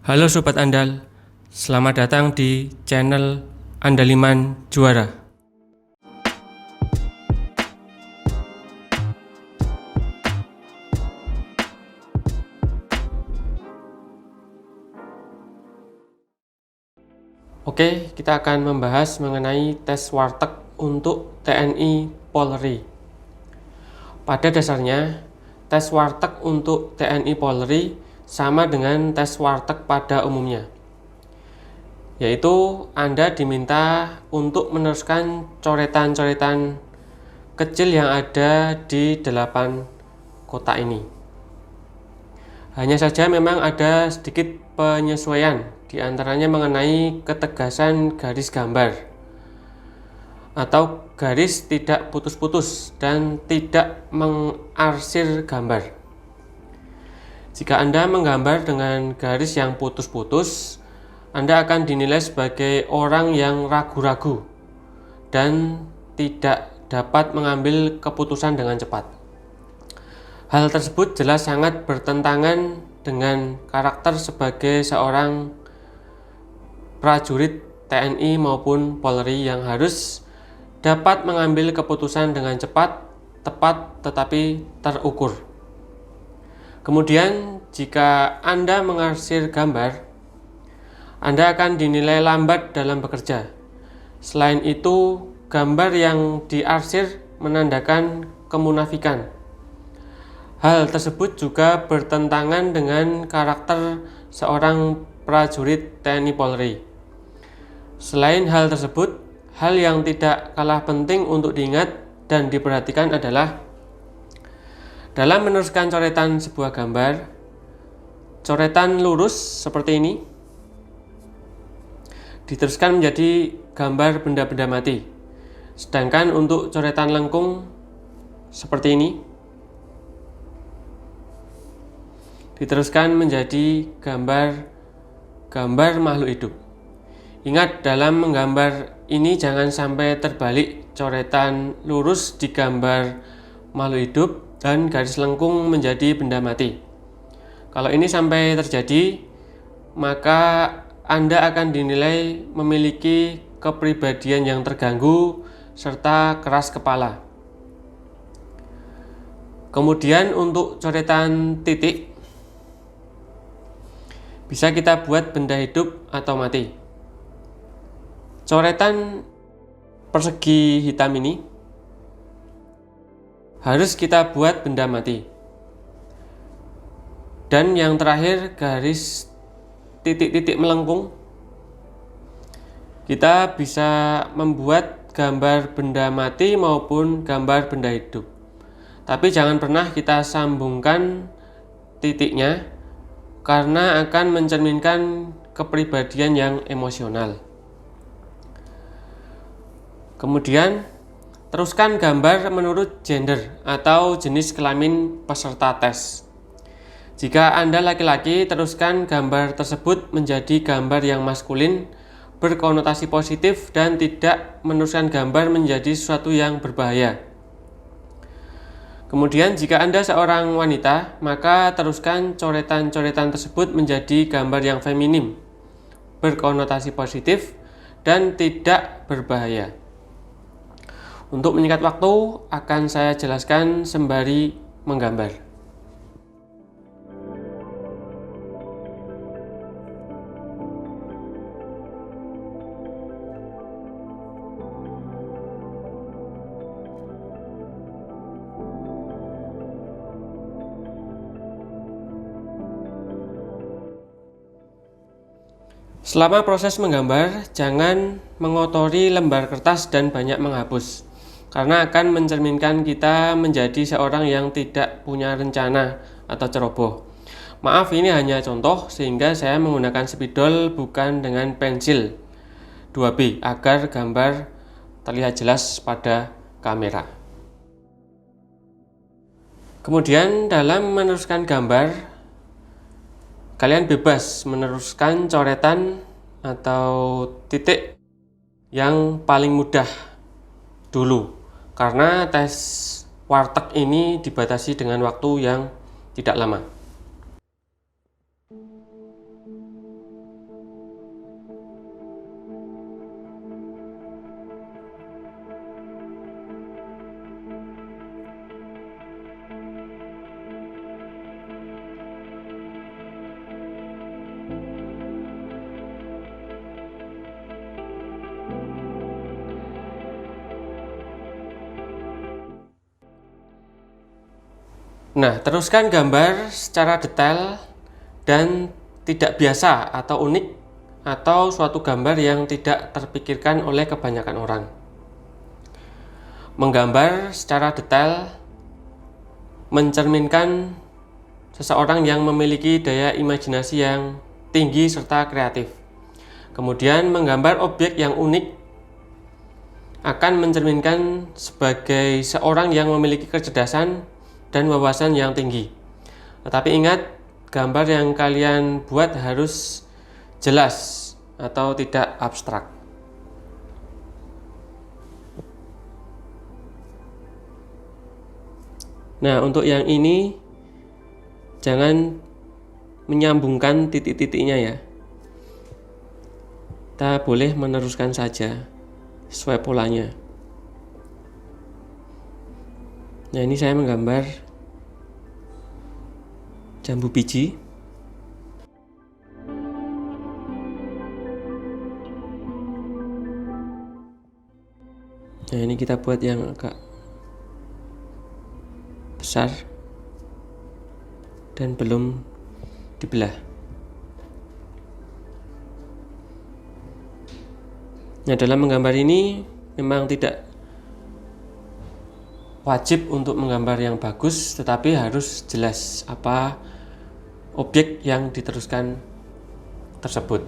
Halo Sobat Andal, selamat datang di channel Andaliman Juara. Oke, kita akan membahas mengenai tes warteg untuk TNI Polri. Pada dasarnya, tes warteg untuk TNI Polri sama dengan tes warteg pada umumnya, yaitu Anda diminta untuk meneruskan coretan-coretan kecil yang ada di 8 kotak ini. Hanya saja memang ada sedikit penyesuaian, diantaranya mengenai ketegasan garis gambar atau garis tidak putus-putus dan tidak mengarsir gambar. Jika Anda menggambar dengan garis yang putus-putus, Anda akan dinilai sebagai orang yang ragu-ragu dan tidak dapat mengambil keputusan dengan cepat. Hal tersebut jelas sangat bertentangan dengan karakter sebagai seorang prajurit TNI maupun Polri yang harus dapat mengambil keputusan dengan cepat, tepat, tetapi terukur. Kemudian, jika Anda mengarsir gambar, Anda akan dinilai lambat dalam bekerja. Selain itu, gambar yang diarsir menandakan kemunafikan. Hal tersebut juga bertentangan dengan karakter seorang prajurit TNI Polri. Selain hal tersebut, hal yang tidak kalah penting untuk diingat dan diperhatikan adalah dalam meneruskan coretan sebuah gambar, coretan lurus seperti ini diteruskan menjadi gambar benda-benda mati. Sedangkan untuk coretan lengkung seperti ini diteruskan menjadi gambar makhluk hidup. Ingat, dalam menggambar ini jangan sampai terbalik, coretan lurus di gambar makhluk hidup dan garis lengkung menjadi benda mati. Kalau ini sampai terjadi, maka Anda akan dinilai memiliki kepribadian yang terganggu serta keras kepala. Kemudian untuk coretan titik, bisa kita buat benda hidup atau mati. Coretan persegi hitam ini harus kita buat benda mati. Dan yang terakhir, garis titik-titik melengkung, kita bisa membuat gambar benda mati maupun gambar benda hidup. Tapi jangan pernah kita sambungkan titiknya, karena akan mencerminkan kepribadian yang emosional. Kemudian, teruskan gambar menurut gender atau jenis kelamin peserta tes. Jika Anda laki-laki, teruskan gambar tersebut menjadi gambar yang maskulin, berkonotasi positif, dan tidak meneruskan gambar menjadi sesuatu yang berbahaya. Kemudian, jika Anda seorang wanita, maka teruskan coretan-coretan tersebut menjadi gambar yang feminim, berkonotasi positif, dan tidak berbahaya. Untuk menyingkat waktu, akan saya jelaskan sembari menggambar. Selama proses menggambar, jangan mengotori lembar kertas dan banyak menghapus, karena akan mencerminkan kita menjadi seorang yang tidak punya rencana atau ceroboh. Maaf, ini hanya contoh sehingga saya menggunakan spidol bukan dengan pensil 2B agar gambar terlihat jelas pada kamera. Kemudian dalam meneruskan gambar, kalian bebas meneruskan coretan atau titik yang paling mudah dulu, karena tes warteg ini dibatasi dengan waktu yang tidak lama. Nah, teruskan gambar secara detail dan tidak biasa atau unik, atau suatu gambar yang tidak terpikirkan oleh kebanyakan orang. Menggambar secara detail mencerminkan seseorang yang memiliki daya imajinasi yang tinggi serta kreatif. Kemudian menggambar objek yang unik akan mencerminkan sebagai seorang yang memiliki kecerdasan dan wawasan yang tinggi. Tetapi ingat, gambar yang kalian buat harus jelas atau tidak abstrak. Nah, untuk yang ini jangan menyambungkan titik-titiknya ya. Kita boleh meneruskan saja sesuai polanya. Nah, ini saya menggambar jambu biji. Nah, ini kita buat yang agak besar dan belum dibelah. Nah, dalam menggambar ini memang tidak wajib untuk menggambar yang bagus, tetapi harus jelas apa objek yang diteruskan tersebut.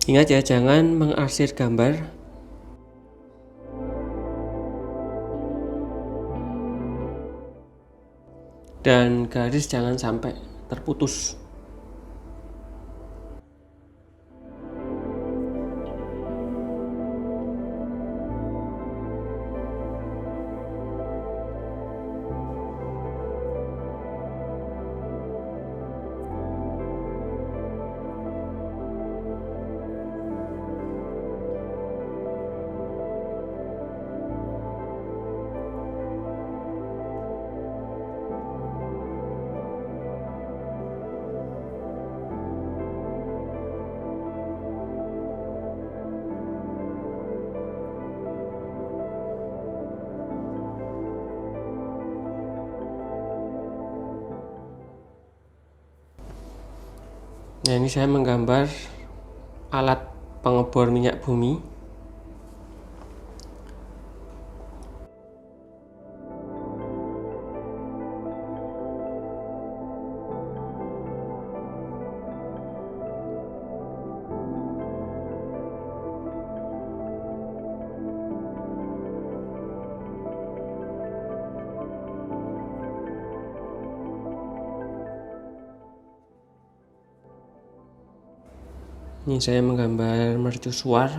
Ingat ya, jangan mengarsir gambar dan garis jangan sampai terputus. Nah, ini saya menggambar alat pengebor minyak bumi. Ini saya menggambar mercusuar.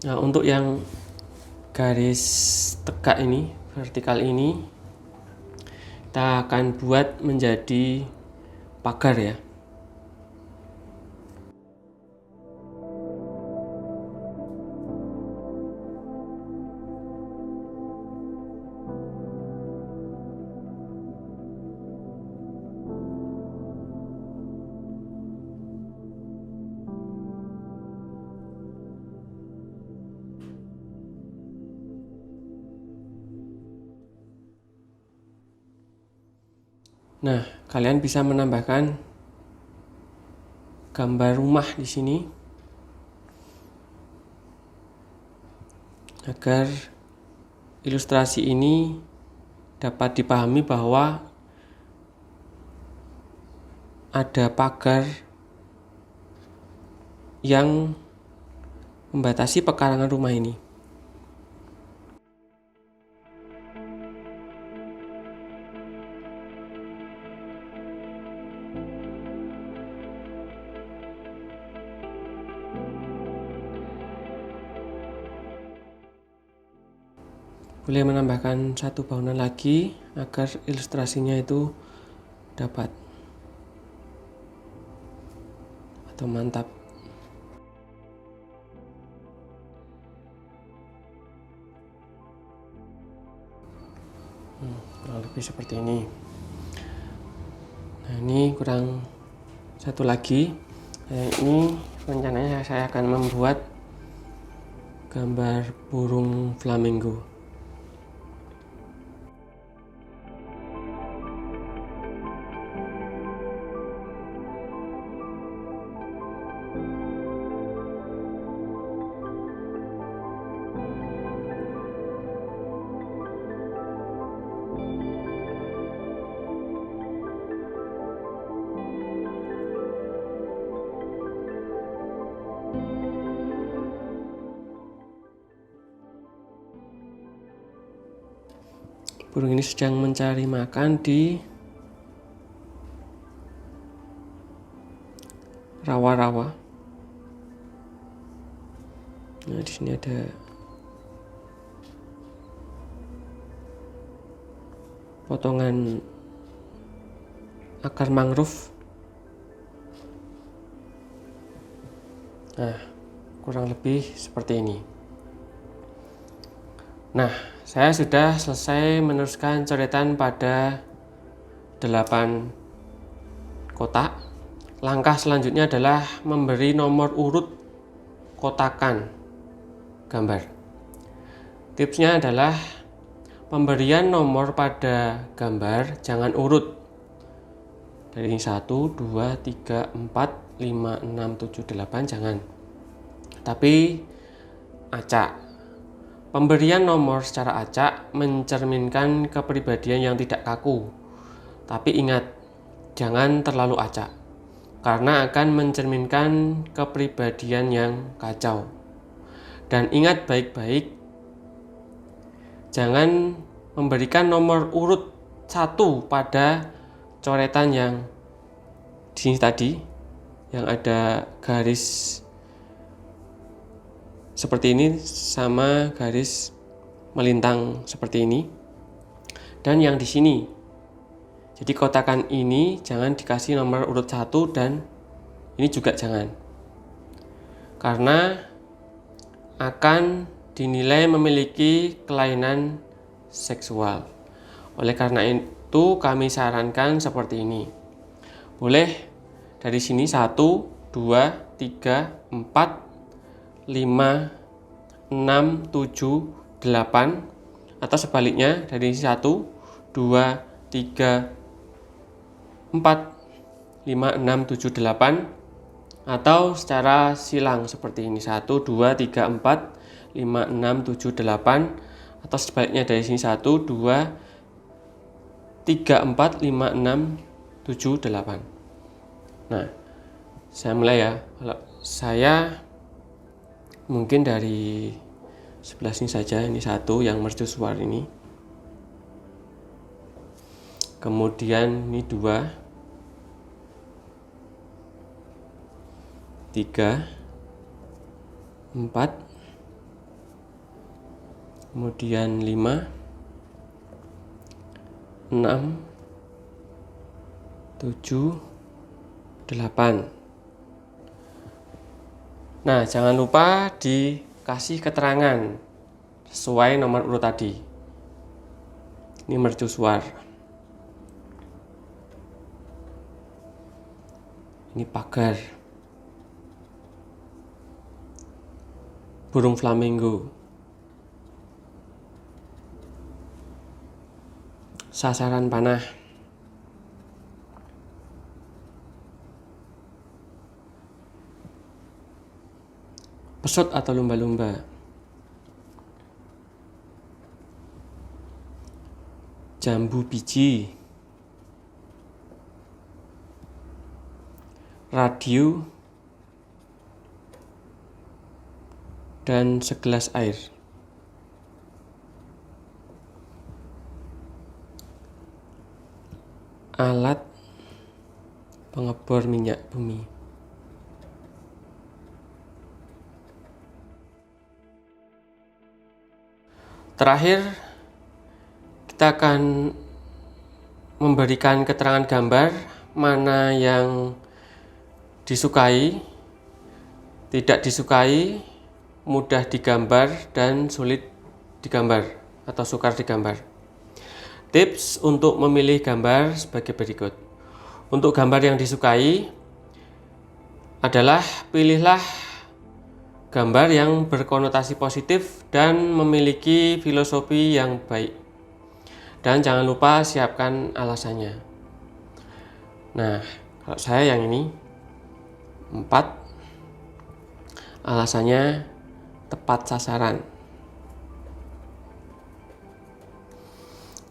Nah, untuk yang garis tegak ini, vertikal ini, kita akan buat menjadi pagar ya. Nah, kalian bisa menambahkan gambar rumah di sini agar ilustrasi ini dapat dipahami bahwa ada pagar yang membatasi pekarangan rumah ini. boleh menambahkan satu bangunan lagi agar ilustrasinya itu dapat atau mantap. Kurang lebih seperti ini. Nah, ini kurang satu lagi. Ini rencananya saya akan membuat gambar burung flamingo. Burung ini sedang mencari makan di rawa-rawa. Nah, di sini ada potongan akar mangrove. Nah, kurang lebih seperti ini. Nah, saya sudah selesai meneruskan coretan pada 8 kotak. Langkah selanjutnya adalah memberi nomor urut kotakan gambar. Tipsnya adalah pemberian nomor pada gambar jangan urut dari 1, 2, 3, 4, 5, 6, 7, 8, jangan, tapi acak. Pemberian nomor secara acak mencerminkan kepribadian yang tidak kaku. Tapi ingat, jangan terlalu acak, karena akan mencerminkan kepribadian yang kacau. Dan ingat baik-baik, jangan memberikan nomor urut 1 pada coretan yang di sini tadi, yang ada garis seperti ini sama garis melintang seperti ini, dan yang di sini. Jadi kotakan ini jangan dikasih nomor urut 1 dan ini juga jangan, karena akan dinilai memiliki kelainan seksual. Oleh karena itu kami sarankan seperti ini. Boleh dari sini 1, 2, 3, 4, 5, 6, 7, 8, atau sebaliknya dari 1, 2, 3, 4, 5, 6, 7, 8, atau secara silang seperti ini 1, 2, 3, 4, 5, 6, 7, 8, atau sebaliknya dari sini 1, 2, 3, 4, 5, 6, 7, 8. Nah, saya mulai ya. Kalau saya mungkin dari sebelah sini saja, ini 1 yang mercusuar ini, kemudian ini 2, 3, 4, kemudian 5, 6, 7, 8. Nah, jangan lupa dikasih keterangan sesuai nomor urut tadi. Ini mercusuar. Ini pagar. Burung flamingo. Sasaran panah. Pesut atau lumba-lumba. Jambu biji. Radio. Dan segelas air. Alat pengebor minyak bumi. Terakhir, kita akan memberikan keterangan gambar mana yang disukai, tidak disukai, mudah digambar, dan sulit digambar atau sukar digambar. Tips untuk memilih gambar sebagai berikut. Untuk gambar yang disukai adalah pilihlah gambar yang berkonotasi positif dan memiliki filosofi yang baik. Dan jangan lupa siapkan alasannya. Nah, kalau saya yang ini 4. Alasannya tepat sasaran.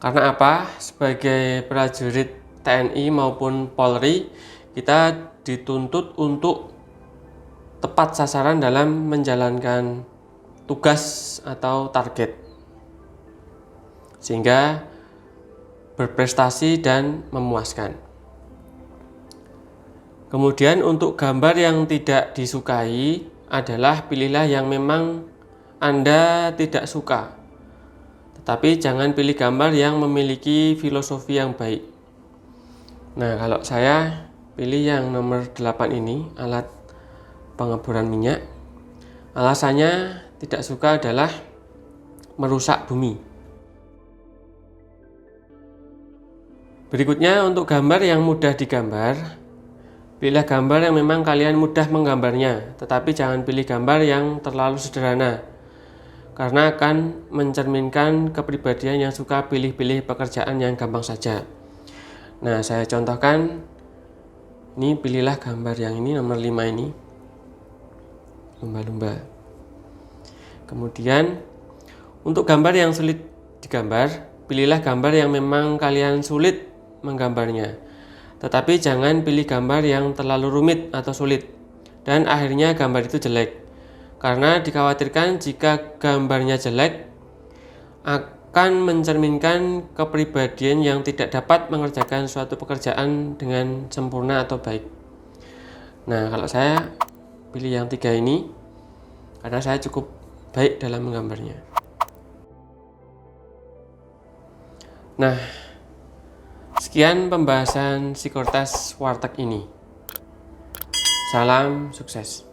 Karena apa? Sebagai prajurit TNI maupun Polri, kita dituntut untuk tepat sasaran dalam menjalankan tugas atau target, sehingga berprestasi dan memuaskan. Kemudian untuk gambar yang tidak disukai adalah pilihlah yang memang Anda tidak suka, tetapi jangan pilih gambar yang memiliki filosofi yang baik. Nah, kalau saya pilih yang nomor 8 ini, alat pengeboran minyak. Alasannya tidak suka adalah merusak bumi. Berikutnya untuk gambar yang mudah digambar, pilihlah gambar yang memang kalian mudah menggambarnya, tetapi jangan pilih gambar yang terlalu sederhana, karena akan mencerminkan kepribadian yang suka pilih-pilih pekerjaan yang gampang saja. Nah, saya contohkan, ini pilihlah gambar yang ini, nomor 5 ini, lumba-lumba. Kemudian untuk gambar yang sulit digambar, pilihlah gambar yang memang kalian sulit menggambarnya, tetapi jangan pilih gambar yang terlalu rumit atau sulit dan akhirnya gambar itu jelek, karena dikhawatirkan jika gambarnya jelek akan mencerminkan kepribadian yang tidak dapat mengerjakan suatu pekerjaan dengan sempurna atau baik. Nah, kalau saya pilih yang 3 ini karena saya cukup baik dalam menggambarnya. Nah, sekian pembahasan psikotes warteg ini. Salam sukses.